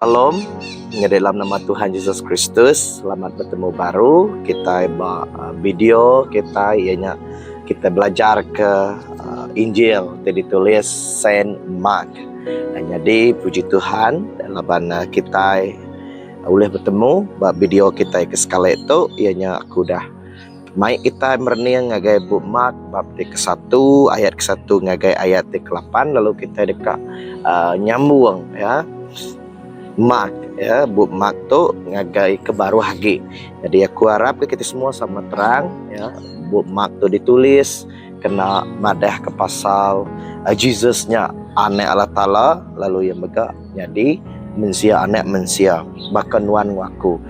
Shalom, dalam nama Tuhan Yesus Kristus. Selamat bertemu baru. Kita video kita ianya kita belajar ke Injil yang ditulis Saint Mark. Jadi puji Tuhan dalam kita boleh bertemu video kita ke sekali itu ianya aku dah mai kita merenung ngagai buku Mark bab ke-1 ayat ke-1 ngagai ayat ke-8, lalu kita dekat nyambung ya Mark ya, buku Mark tu ngagai kebaru hagi. Jadi aku harap kita semua sama terang ya, buku Mark tu ditulis kena madah ke pasal Jesusnya anak Allah Ta'ala, lalu yang mega jadi mensia anak mensia bahkan wan waku.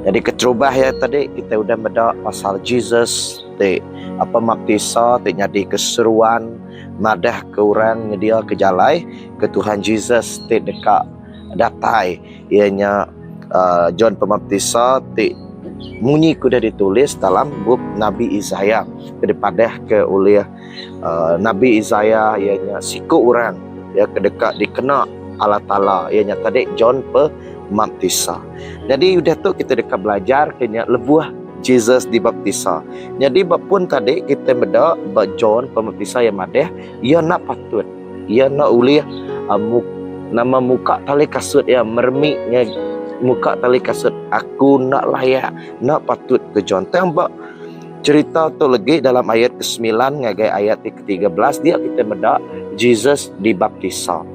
Jadi keterubah ya tadi kita udah meda pasal Jesus te apa baptisa te jadi keseruan madah ke orang ngedia ke jalai ke Tuhan Jesus te dekat datai ianya John Pembaptisa ti munyi kuda ditulis dalam buku Nabi Isaiah daripada ke oleh Nabi Isaiah ianya siku orang ya kedekat dikena Allah Ta'ala ianya tadi John Pembaptisa. Jadi udah tu kita dekat belajar kena lebuah Jesus dibaptisa. Jadi bapun tadi kita beda John Pembaptisa yang madeh ia nak patut ia nak oleh nama muka tali kasut ya mermiknya muka tali kasut aku nak layak nak patut ke John tembak cerita tu lagi dalam ayat ke-9 ngagai ayat ke-13 dia kita meda Jesus dibaptisa.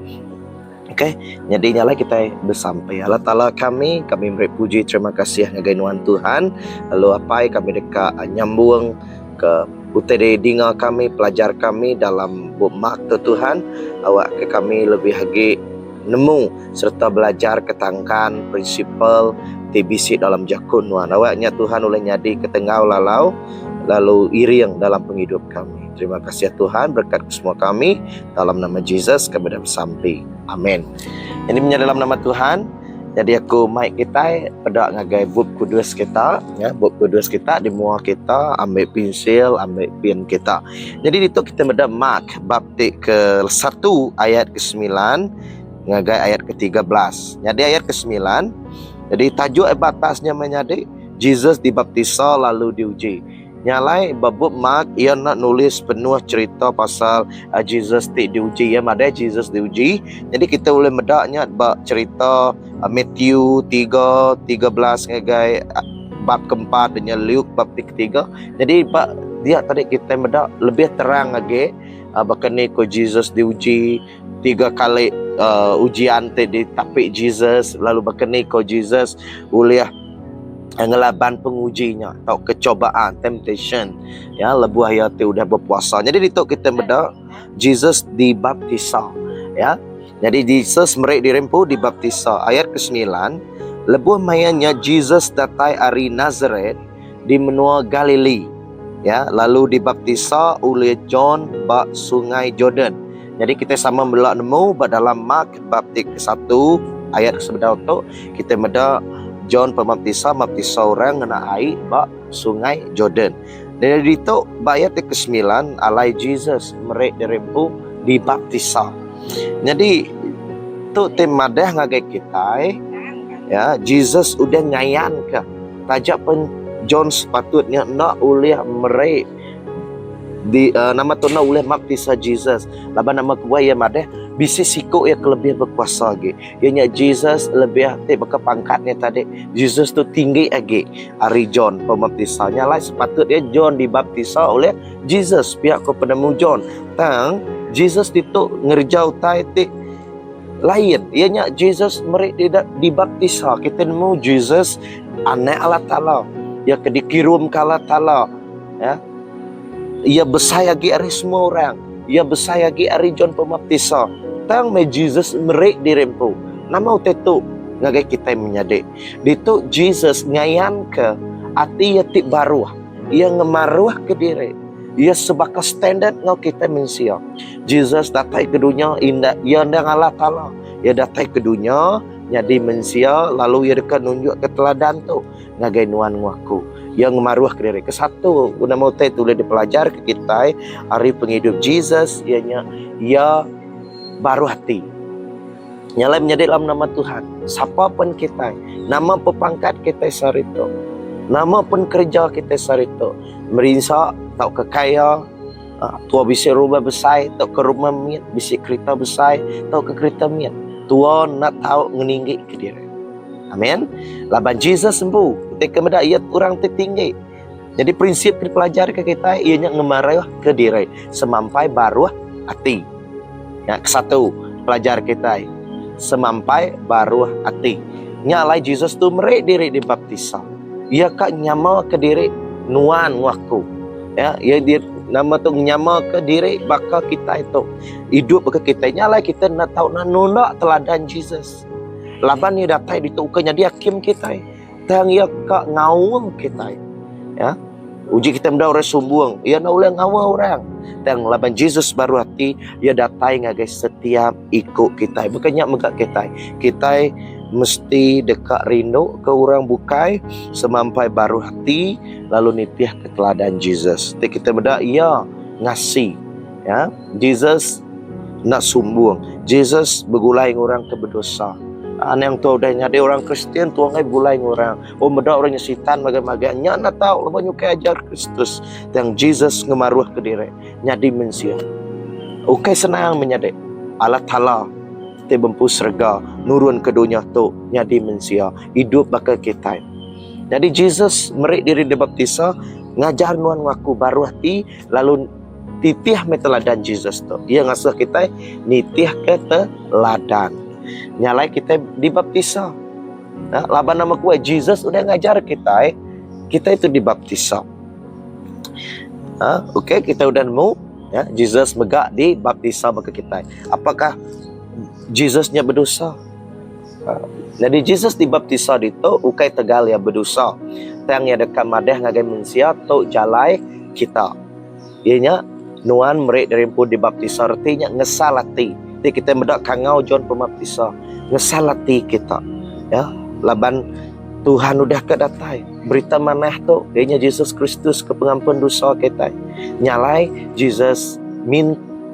Okey, jadi nyala kita bersampai Allah Ta'ala kami beri puji terima kasih ngagai nuan Tuhan, lalu apa kami dekat nyambung ke utede dengar kami pelajar kami dalam buku Mark tu Tuhan awak ke kami lebih lagi nemu serta belajar ketangkan prinsipal TBC dalam jakun nuan awaknya Tuhan oleh nyadi ketengau lalu iring dalam penghidup kami. Terima kasih ya Tuhan, berkat semua kami dalam nama Jesus kami dah sampai. Amin. Ini menjadi dalam nama Tuhan. Jadi aku mic kita pada ngagai buk kudus kita ya, buk kudus kita di muah kita ambil pensil, ambil pen kita. Jadi itu kita meda Mark bab ke-1 ayat ke-9 ngagai ayat ke-13. Jadi ayat ke-9. Jadi tajuk batasnya menyadi Jesus dibaptisa lalu diuji. Nyalai babuk Mark ia nak nulis penuh cerita pasal Jesus diuji ya, ada Jesus diuji. Jadi kita boleh medaknya bab cerita Matthew 3:13 ngagai bab keempat dengan Luke bab ketiga. Jadi bab dia tadi kita medak lebih terang lagi bahkan ni ko Jesus diuji 3 kali ujian di tapik Jesus, lalu bahkan ni ko Jesus boleh ngelaban pengujinya atau kecobaan temptation ya lebuh ayat udah berpuasa. Jadi itu kita beda Jesus dibaptisa ya. Jadi Jesus merek dirempu dibaptisa ayat ke-9 lebuh mayanya Jesus datai ari Nazaret di menua Galilea ya, lalu dibaptisa oleh John bak sungai Jordan. Jadi kita sama belak nemu dalam Mark bab ke-1 ayat ke-11 tu kita meda John Pembaptisa baptisa orang kena air bak sungai Jordan. Dari itu ayat ke-9 alai Jesus merek dirempu dibaptisa. Jadi tu tema dah ngagai kita ya Jesus udah ngayan ke tajak pen John sepatutnya nak oleh merek di nama tu nak oleh baptisa Jesus laba nama kuai ya madeh bisi siku ya kelebihan berkuasa lagi ianya Jesus lebih beka pangkatnya tadi Jesus tu tinggi lagi ari John pembaptisanya lah sepatutnya John dibaptisa oleh Jesus pihak ke penemu John tang Jesus itu ngerjau tai lain ianya Jesus mereka tidak dibaptisa kita nemu Jesus anak Allah Ta'ala ya dikirim ke Allah Ta'ala ya. Ia besar lagi ari semua orang. Ia besar lagi ari John Pembaptisa. Tang me Jesus merek dirempu. Nama utetu ngagai kita menyadik. Ditu Jesus ngayan ke ati ia tik baruah. Ia ngemaruah ke diri. Ia sebagai standard ngau kita mensia. Jesus datai ke dunia indah ia ndang Allah Ta'ala. Ia datai ke dunia jadi mensia lalu ia dekat nunjuk ke teladan tu ngagai nuan ngaku. Yang maruah ke diri ke-1 guna mau boleh dipelajar ke kita hari penghidup Jesus ianya ia baru hati Nyalai menjadi dalam nama Tuhan. Siapa pun kita, nama pepangkat kita sarito, nama pun kerja kita sarito, merinsak tau kekaya, tua bisa rumah besar, tau ke rumah miat, bisa kereta besar, tau ke kereta miat. Tua nak tahu ngeninggi ke diri. Amin. Laban Jesus sembuh, ketika mendak ia orang tertinggi. Jadi prinsip dipelajari ke kita, ianya ngemarah ke diri, semampai baru hati. Ya, kesatu pelajar kita, semampai baru hati. Nyalai Jesus tu merek diri dibaptisa. Ia kak nyama ke diri nuan waku. Ya, ia dia nama tu nyama ke diri bakal kita itu hidup ke kita. Nyalai kita nak tahu nak nolak teladan Jesus. Laban ni datai ditukanya dia hakim kita. Tang ia kak ngawang kita. Ya. Uji kita mendak orang sumbung, ia nak ulang ngawang orang. Tang laban Jesus baru hati, ia datai ngagai setiap ikut kita. Bukannya megak kita. Kita mesti dekat rindu ke orang bukai semampai baru hati lalu nitiah ke teladan Jesus. Kita mendak ia ngasih. Ya, Jesus nak sumbung. Jesus begulai orang ke berdosa. Yang tu dah nyade orang Kristian tu ngai bulai orang. Oh medak orangnya setan maga-maga nya nak tahu lepas nyukai ajar Kristus yang Jesus ngemaruh ke diri nyadi mensia. Okey senang menyade. Allah Taala te bempu serga nurun ke dunia tu nyadi mensia hidup bakal kita. Jadi Jesus merik diri dibaptisa ngajar nuan ngaku baru hati lalu titiah meteladan Jesus tu. Dia ngasuh kita nitiah ke teladan. Nyalai kita dibaptisa. Nah, laban nama kuat Jesus udah ngajar kita, kita itu dibaptisa. Okey, kita udah nemu, ya, Jesus megak dibaptisa bagi kita. Apakah Jesusnya berdosa? Jadi Jesus dibaptisa itu ukai tegal ya berdosa. Tang ya dekat madah ngagai manusia tu jalai kita. Ianya nuan merek dari pun dibaptisa artinya ngesalati. Jadi kita mendak kangau John Pembaptisa ngesalati kita. Ya, laban Tuhan udah kedatai. Berita manah tu, ianya Jesus Kristus ke pengampun dosa kita. Nyalai Jesus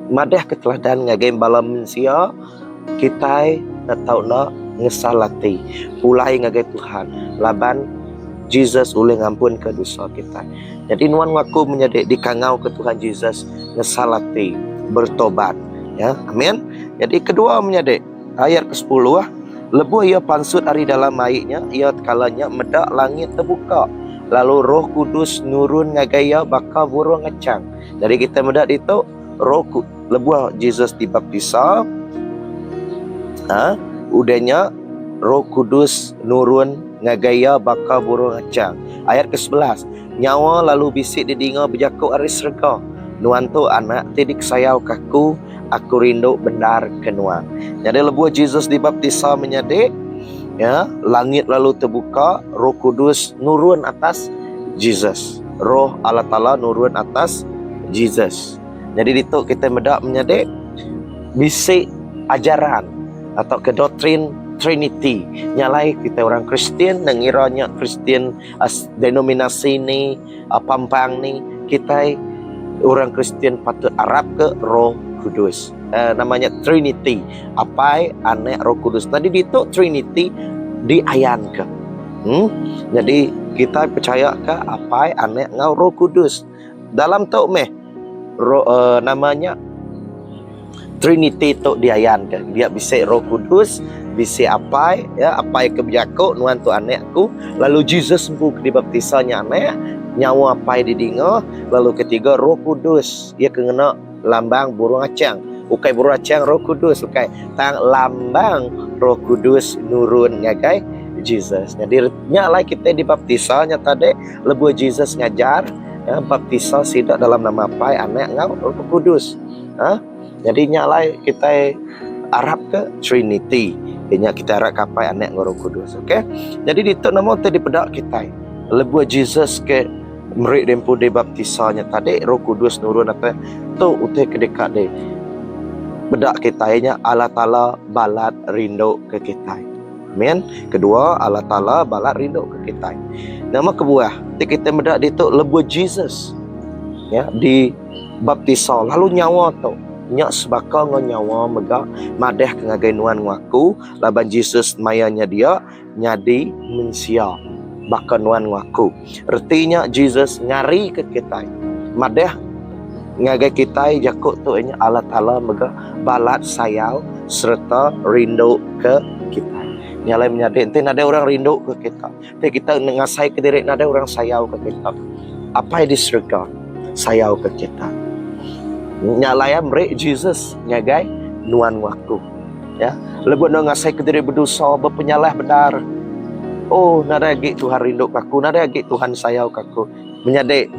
madah keteladan ngagai bala manusia kita nak tahu nak ngesalati. Pulai ngagai Tuhan. Laban Jesus boleh ngampun ke dosa kita. Jadi nuan ngaku menjadi dikangau ke Tuhan Jesus ngesalati, bertobat. Ya, amin. Jadi kedua menjadi ayat ke-10 lebuh ia pansut ari dalam airnya, ia kalanya medak langit terbuka. Lalu Roh Kudus nurun ngagaya baka burung ngecang. Jadi kita medak itu lebuh Jesus dibaptisa. Udahnya Roh Kudus nurun ngagaya baka burung ngecang. Ayat ke-11 nyawa lalu bisik didinga berjakuk ari serga. Nuan tu anak tidik sayau kaku, aku rindu benar kenuang. Jadi lebuh Jesus dibaptisa menyade, ya, langit lalu terbuka, Roh Kudus nurun atas Jesus. Roh Allah Taala nurun atas Jesus. Jadi itu kita medak menyade bisik ajaran atau ke doktrin Trinity. Nyalai kita orang Kristian ngiranya Kristian denominasi ni pampang ni kita orang Kristian patut Arab ke Roh Kudus. Namanya Trinity. Apa anak Roh Kudus. Tadi itu Trinity diayan ke. Jadi kita percaya ke apa anak ngau Roh Kudus. Dalam tu namanya Trinity tu diayan ke. Dia bisa Roh Kudus, bisa apa ya, apa kebijakuk nuan tu anakku. Lalu Jesus sembuh dibaptisanya anak. Nyawa apa didinga. Lalu ketiga Roh Kudus. Ia kena lambang burung acang. Ukai burung acang Roh Kudus. Ukai tang lambang Roh Kudus nurun ngagai Jesus. Jadi nyalai kita dibaptisanya tadi lebuh Jesus ngajar ya, baptisa sidak dalam nama apa anak ngau Roh Kudus. Jadi nyalai kita Arab ke Trinity. Ianya kita Arab kapai anak ngau Roh Kudus. Okey. Jadi itu nama tadi pedak kita. Lebuh Jesus ke merik dempu de baptisanya tadi Roh Kudus nurun atas tu utai kedekat de bedak kitanya Allah Taala balat rindu ke kita. Amin. Kedua Allah Taala balat rindu ke kita. Nama kebuah kita bedak itu lebuh Jesus ya di baptisa lalu nyawa tu nyak sebaka ngon nyawa mega madeh ngagai nuan ngaku laban Jesus mayanya dia nyadi mensia baka nuan ngaku. Artinya Jesus ngari ke kita madeh ngagai kita jakut tu nya Allah Taala mega balat sayau serta rindu ke kita. Nyalai menyadari ente ada orang rindu ke kita. Ente kita ngasai ke diri ada orang sayau ke kita. Apa yang disregard sayau ke kita. Nyalai merek Jesus nyagai nuan waktu. Ya, lebih ngasai ke diri berdosa berpenyalah benar. Oh, nada lagi Tuhan rindu kaku, nada lagi Tuhan sayau kaku. Menyadari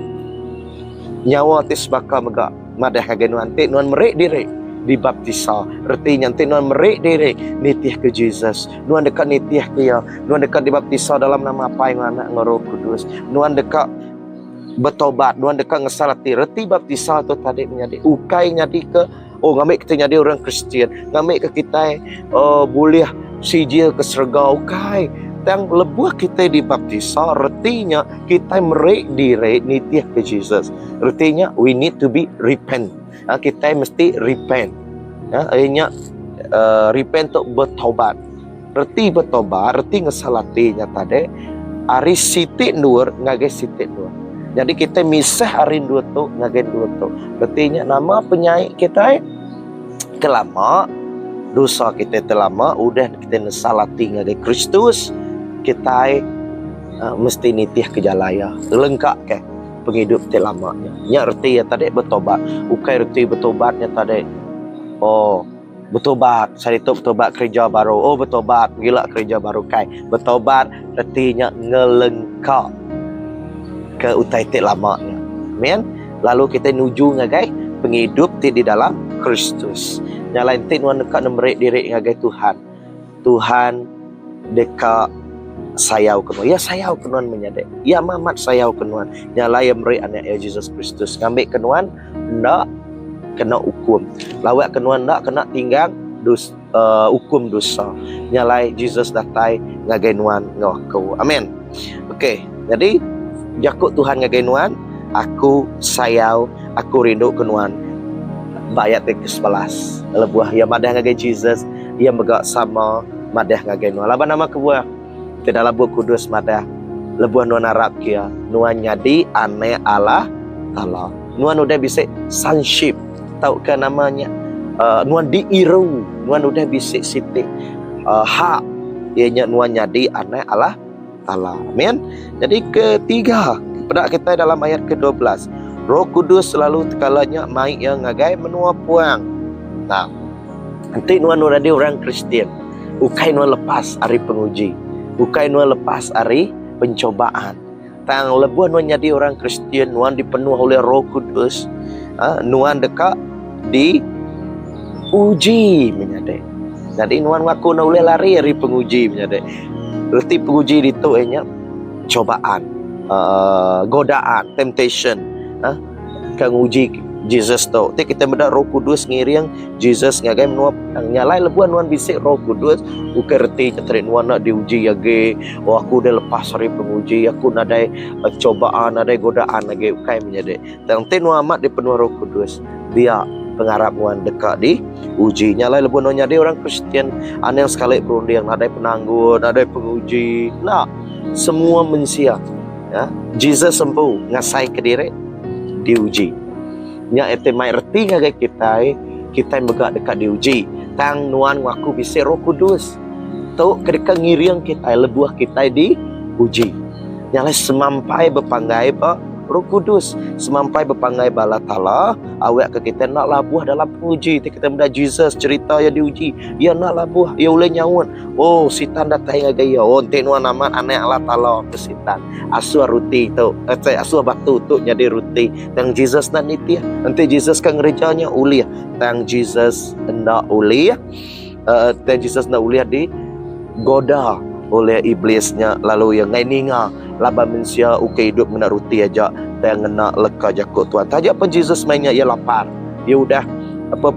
nyawa tis baka mega madah kagai nuan te nuan merek diri dibaptisa. Artinya nanti nuan merek diri nitiah ke Jesus, nuan dekat nitiah ke ya, nuan dekat dibaptisa dalam nama apa yang anak Roh Kudus, nuan dekat bertobat, nuan dekat ngesalati. Reti baptisa tu tadi menjadi ukai nyadi ke ngambil kita jadi orang Kristian, ngambil ke kita boleh sijil ke surga ukai. Yang lebuh kita dibaptisa, artinya kita merek diri nitiah ke Jesus. Artinya we need to be repent. Kita mesti repent. Artinya repent untuk bertobat. Reti bertobat, reti ngesalatinya tadi. Ari sitik nur ngagai sitik nur. Jadi kita misah hari dua tu ngagai dua tu. Artinya nama penyaik kita kelama dosa kita terlama udah kita ngesalati ngagai Kristus. Kita mesti nitiah ke jalaya lengkap ke penghidup telamanya. Nya erti ya tadi bertobat. Ukai erti bertobatnya tadi. Oh, bertobat. Saya itu bertobat kerja baru. Oh, bertobat gila kerja baru kai. Bertobat ertinya ngelengkap ke utai telamanya. Amen. Lalu kita nuju ngagai penghidup di dalam Kristus. Yang lain tin wan dekat nemrek diri ngagai Tuhan. Tuhan dekat sayau kenuan. Ya sayau kenuan menyadek. Ya mamat sayau kenuan. Nyalai meri anak ya Jesus Kristus. Ngambil kenuan ndak kena hukum. Lawak kenuan ndak kena tinggal hukum dosa. Nyalai Jesus datai ngagai nuan ngaku. Amin. Okey. Jadi jakut Tuhan ngagai nuan, aku sayau, aku rindu kenuan. Bayat ke-11. Lebuah ya madah ngagai Jesus, ia megak sama madah ngagai nuan. Laba nama kebuah ke dalam buku kudus madah lebuah nuan Arab kia nuan nyadi ane Allah Taala. Nuan udah bisa sonship, tahu ke namanya nuan diiru, nuan udah bisa siti hak ianya nuan nyadi ane Allah Taala. Amin. Jadi ketiga pada kita dalam ayat ke-12, Roh Kudus selalu tekalanya mai yang ngagai menua puang. Nah, nanti nuan ada orang Kristian ukai nuan lepas hari penguji. Bukan nuan lepas hari pencobaan. Tang lebuan nuan jadi orang Kristian, nuan dipenuh oleh Roh Kudus. Nuan dekat diuji menyadek. Jadi nuan ngaku nak boleh lari hari penguji menyadek. Berarti penguji itu nya cobaan, godaan, temptation. Kang uji Jesus tu. Tapi kita benda Roh Kudus ngiring Jesus ngagai menuap nyalai lebuan nuan bisik Roh Kudus ukerti catri nuan nak diuji age. Oh aku dah lepas hari penguji, aku nadai cobaan, nadai godaan lagi ukai menyade. Tang nuan amat dipenuh Roh Kudus. Dia pengharap nuan dekat di uji. Nyalai lebuan nuan nyade orang Kristian aneh sekali berunding nadai penanggung, nadai penguji. Nah, semua mensia. Ya, Jesus sembuh ngasai ke diri diuji. Nya ete mai erti ngagai kita megak dekat diuji. Tang nuan ngaku bisa Roh Kudus. Tau kedekat ngiriang kita lebuah kita diuji. Nyalai semampai berpanggai Roh Kudus, semampai berpanggai bala Taala, awak ke kita nak labuh dalam penguji. Kita benda Jesus cerita ya diuji, ya nak labuh, ya boleh nyawun. Oh, sitan datang ngagai ya. Oh, ente nuan amat anak Allah Taala ke sitan. Asuh ruti tu, asuh batu tu jadi ruti. Tang Jesus nak nitiah. Nanti Jesus kan gerejanya uliah. Tang Jesus nak uliah. Tang Jesus nak uliah di goda oleh iblisnya, lalu yang ngai ninga laba manusia uke hidup menaruti aja dan ngena leka jakut Tuhan. Tajak pun Jesus mainnya ia lapar. Dia udah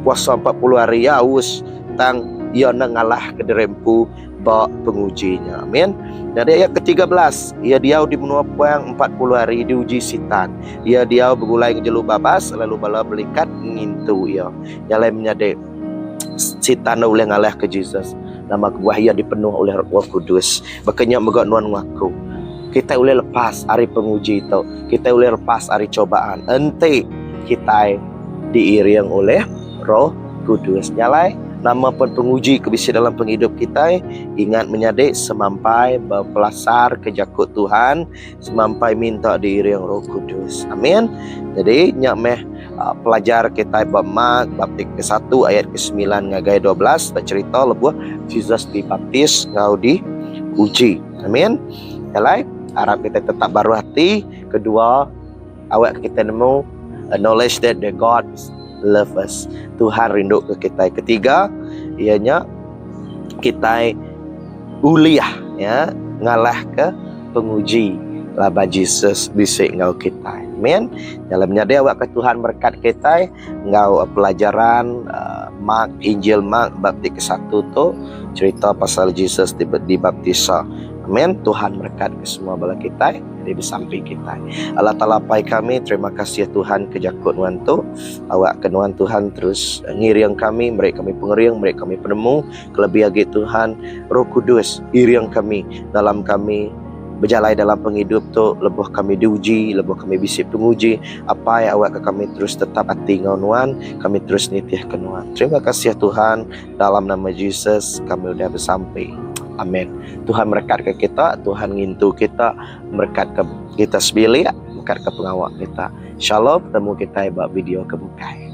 puasa 40 hari ya haus tang ia nak ngalah ke derempu bak pengujinya. Amin. Dari ayat ke-13, ia diau di benua puang 40 hari diuji sitan. Ia diau bergulai ke jelu babas lalu bala belikat ngintu ia. Yang lain menyadek sitan boleh ngalah ke Jesus. Nama kebuah ia dipenuh oleh Roh Kudus. Makanya megak nuan ngaku. Kita boleh lepas hari penguji itu. Kita boleh lepas hari cobaan. Ente kita diiring oleh Roh Kudus. Nyalai nama pun penguji kebisi dalam penghidup kita. Ingat menyadik semampai berpelasar ke jakut Tuhan, semampai minta diiring Roh Kudus. Amin. Jadi nyak meh pelajar kita bab Mark bab ke-1 ayat ke-9 ngagai 12 bercerita lebuh Jesus dibaptis ngau diuji. Amin. Nyalai harap kita tetap baru hati. Kedua, awak kita nemu knowledge that the God love us. Tuhan rindu ke kita. Ketiga, ianya kita uliah ya ngalah ke penguji laba Jesus bisik ngau kita. Amin. Dalamnya dia awak ke Tuhan berkat kita ngau pelajaran Mark Injil Mark bab ke-1 tu cerita pasal Jesus dibaptisa. Amin. Tuhan berkat ke semua bala kita di samping kita. Allah Ta'ala pai kami, terima kasih ya Tuhan kejakut nuan tu. Awak ke nuan Tuhan terus ngiriang kami, mereka kami pengeriang, mereka kami penemu kelebihan Tuhan. Roh Kudus iriang kami dalam kami berjalan dalam penghidup tu, lebuh kami diuji, lebuh kami bisik penguji. Apa yang awak ke kami terus tetap hati ngau nuan, kami terus nitih ke nuan. Terima kasih ya Tuhan, dalam nama Yesus kami udah bersampai. Amin. Tuhan berkat ke kita, Tuhan ngintu kita, berkat ke kita sebilik, berkat ke pengawal kita. Shalom, temu kita buat video kemukai.